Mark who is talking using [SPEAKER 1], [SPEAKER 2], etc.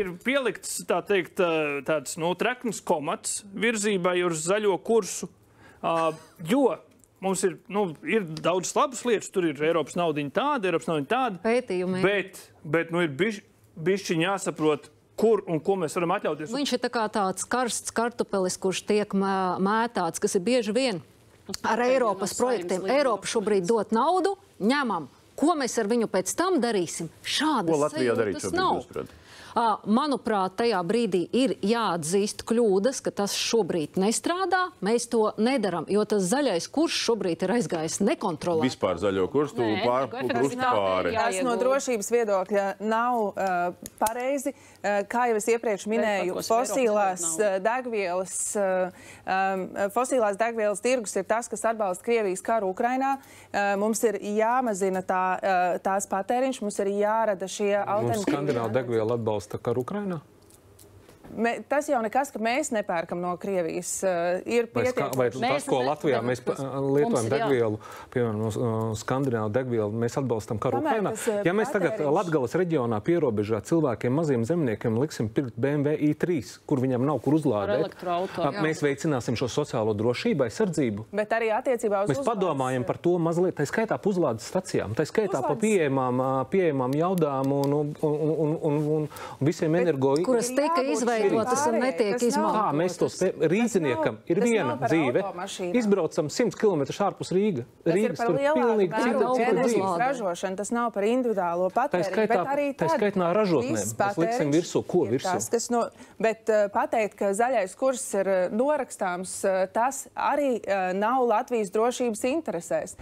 [SPEAKER 1] ir pielikts, tā teikt, tāds, trekns komats virzībai uz zaļo kursu, jo mums ir daudz labas lietas, tur ir Eiropas naudiņa tāda,
[SPEAKER 2] pētījumi.
[SPEAKER 1] Bet ir bišķiņ jāsaprot, kur un ko mēs varam atļauties.
[SPEAKER 2] Viņš ir tāds karsts kartupelis, kurš tiek mētāts, kas ir bieži vien ar Eiropas projektiem. Eiropa šobrīd dot naudu, ņemam. Ko mēs ar viņu pēc tam darīsim? Šādas sajūtas nav. Manuprāt, tajā brīdī ir jāatzīst kļūdas, ka tas šobrīd nestrādā. Mēs to nedaram, jo tas zaļais kurs šobrīd ir aizgājis nekontrolēti.
[SPEAKER 3] Vispār zaļo kursu pāri.
[SPEAKER 4] Tas no drošības viedokļa nav pareizi. Kā jau es iepriekš minēju, fosilās degvielas tirgus ir tas, kas atbalsta Krievijas karu Ukrainā. Mums ir jāmazina tās patēriņš, mums ir jārada šie alternatīvi.
[SPEAKER 5] Mums skandināva degviela atbalsta karu Ukrainā?
[SPEAKER 4] Tas jau nekas, ka mēs nepērkam no Krievijas.
[SPEAKER 5] Vai tas, ko Latvijā mēs lietojam degvielu, piemēram, no skandināvu degvielu, mēs atbalstam karu Ukrainā? Ja mēs tagad Latgales reģionā pierobežā cilvēkiem, maziem zemniekiem liksim pirkt BMW i3, kur viņam nav kur uzlādēt, mēs veicināsim šo sociālo drošību, aizsardzību.
[SPEAKER 4] Bet arī attiecībā uz
[SPEAKER 5] mēs padomājam par to mazliet, tā skaitā pa uzlādes stacijām, tā skaitā pa pieejamām jaudām un visiem energo...
[SPEAKER 2] Kuras tika izveidotas un netiek izmantotas.
[SPEAKER 5] Mēs to spējam. Rīzniekam ir viena dzīve. Izbraucam 100 km ārpus Rīgas.
[SPEAKER 4] Tas ir par lielāku enerģijas ražošanu. Tas nav par individuālo patēriņu.
[SPEAKER 5] Tā skaitā ražotnēm. Mēs liksim virsū. Ko virsū?
[SPEAKER 4] Bet pateikt, ka zaļais kurs ir norakstāms, tas arī nav Latvijas drošības interesēs.